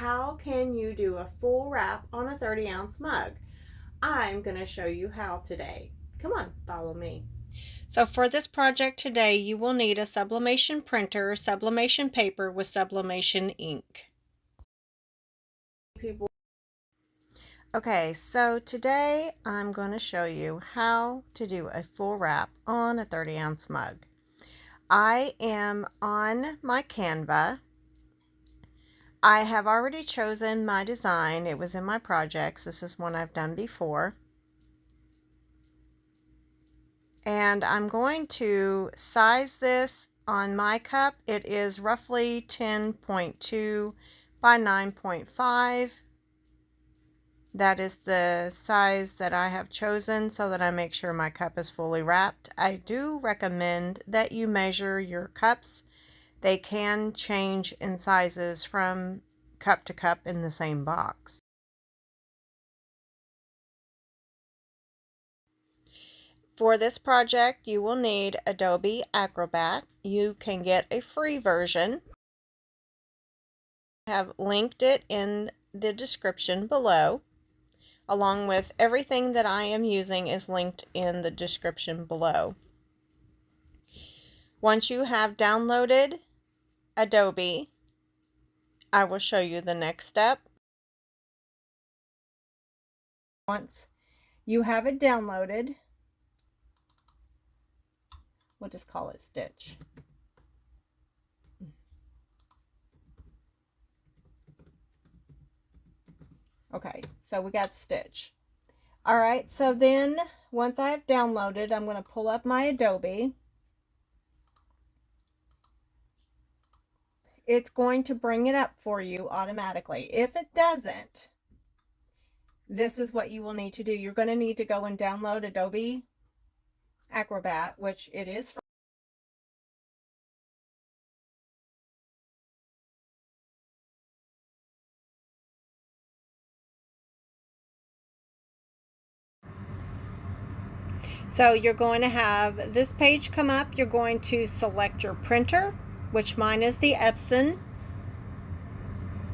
how can you do a full wrap on a 30-ounce mug? I'm going to show you how today. Come on, follow me. So for this project today, you will need a sublimation printer, sublimation paper with sublimation ink. Okay, so today I'm going to show you how to do a full wrap on a 30-ounce mug. I am on my Canva. I have already chosen my design. It was in my projects. This is one I've done before. And I'm going to size this on my cup. It is roughly 10.2 by 9.5. That is the size that I have chosen so that I make sure my cup is fully wrapped. I do recommend that you measure your cups. They can change in sizes from cup to cup in the same box. For this project, you will need Adobe Acrobat. You can get a free version. I have linked it in the description below, along with everything that I am using is linked in the description below. Once you have downloaded Adobe, I will show you the next step. Once you have it downloaded, we'll just call it Stitch. Okay, so we got Stitch. All right, so then once I have downloaded, I'm going to pull up my Adobe. It's going to bring it up for you automatically. If it doesn't, this is what you will need to do. You're going to need to go and download Adobe Acrobat, which it is for. So you're going to have this page come up. You're going to select your printer, which mine is the Epson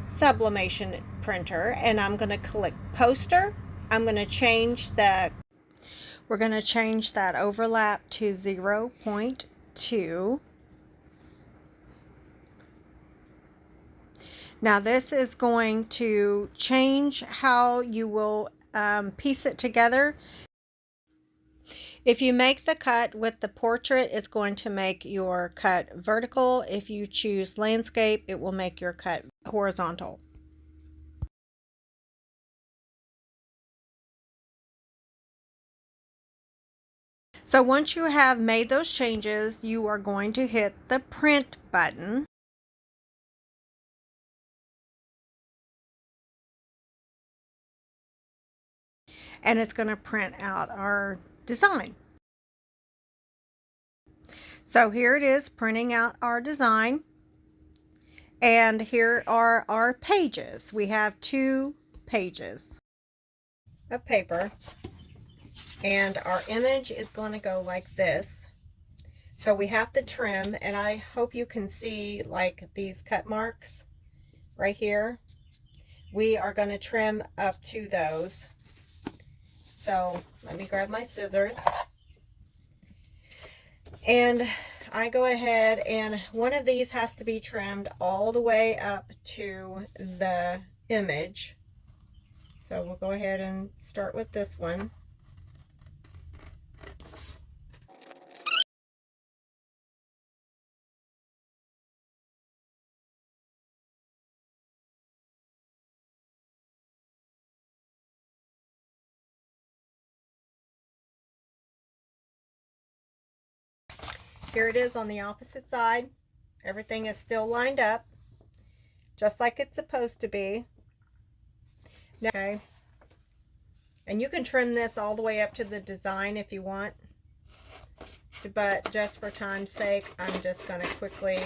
sublimation printer, and I'm going to click poster. I'm going to change that. We're going to change that overlap to 0.2. Now this is going to change how you will piece it together. If you make the cut with the portrait, it's going to make your cut vertical. If you choose landscape, it will make your cut horizontal. So once you have made those changes, you are going to hit the print button. And it's going to print out our design. So here it is printing out our design. And here are our pages. We have 2 pages of paper. And our image is going to go like this. So we have to trim, and I hope you can see like these cut marks right here. We are going to trim up to those. So let me grab my scissors. And I go ahead, and one of these has to be trimmed all the way up to the image. So we'll go ahead and start with this one. Here it is on the opposite side. Everything is still lined up, just like it's supposed to be. Okay. And you can trim this all the way up to the design if you want. But just for time's sake, I'm just going to quickly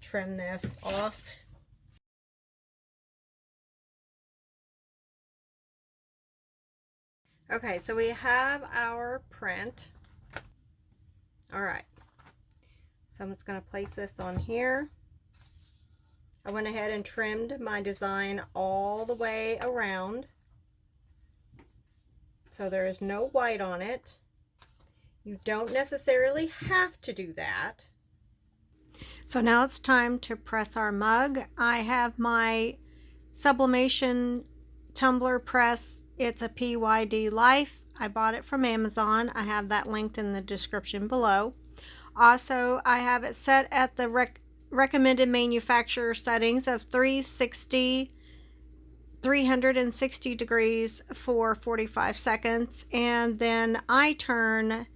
trim this off. Okay, so we have our print. All right. So I'm just going to place this on here. I went ahead and trimmed my design all the way around, so there is no white on it. You don't necessarily have to do that. So now it's time to press our mug. I have my sublimation tumbler press. It's a PYD Life. I bought it from Amazon. I have that linked in the description below. Also, I have it set at the recommended manufacturer settings of 360 degrees for 45 seconds, and then I turn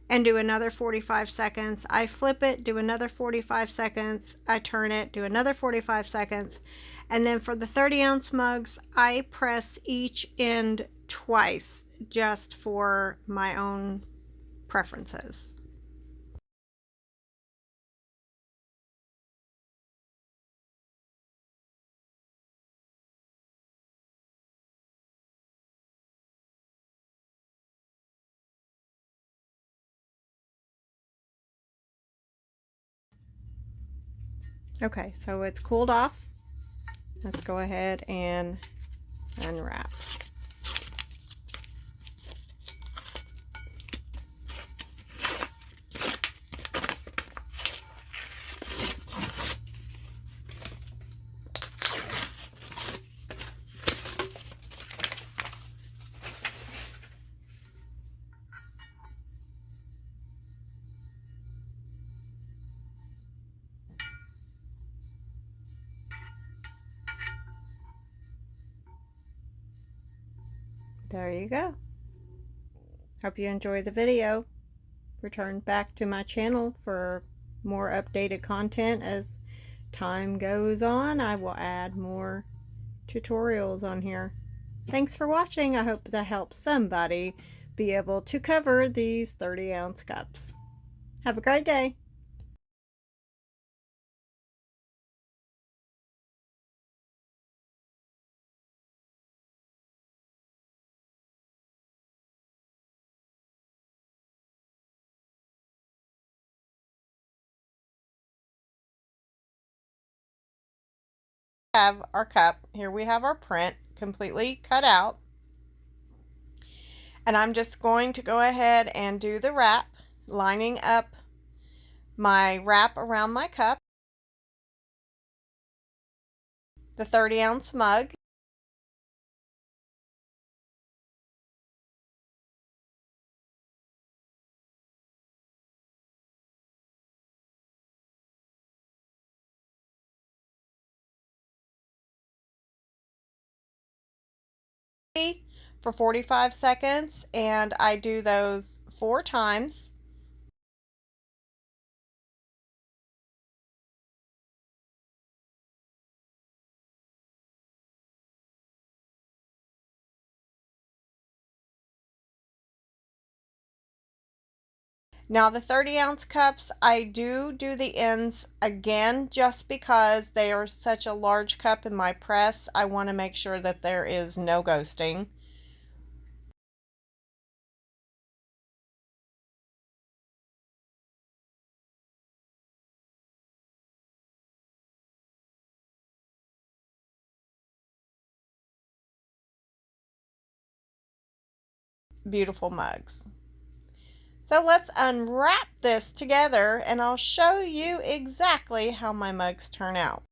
and do another 45 seconds. I flip it, do another 45 seconds. I turn it, do another 45 seconds. And then for the 30-ounce mugs, I press each end twice just for my own preferences. Okay, so it's cooled off. Let's go ahead and unwrap. There you go. Hope you enjoyed the video. Return back to my channel for more updated content. As time goes on, I will add more tutorials on here. Thanks for watching. I hope that helps somebody be able to cover these 30-ounce cups. Have a great day. Have our cup. Here we have our print completely cut out. And I'm just going to go ahead and do the wrap, lining up my wrap around my cup, the 30-ounce mug, for 45 seconds, and I do those 4 times. Now the 30-ounce cups, I do the ends again just because they are such a large cup in my press. I want to make sure that there is no ghosting. Beautiful mugs. So let's unwrap this together and I'll show you exactly how my mugs turn out.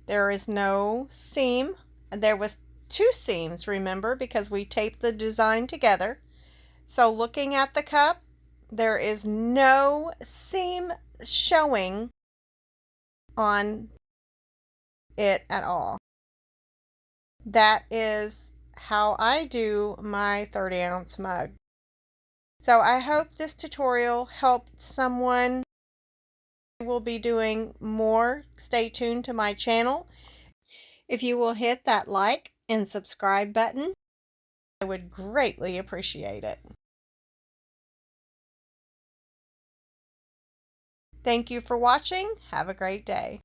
There is no seam. There was 2 seams, remember, because we taped the design together. So looking at the cup, there is no seam showing on it at all. That is how I do my 30-ounce mug. So I hope this tutorial helped someone. I will be doing more. Stay tuned to my channel. If you will hit that like and subscribe button, I would greatly appreciate it. Thank you for watching. Have a great day.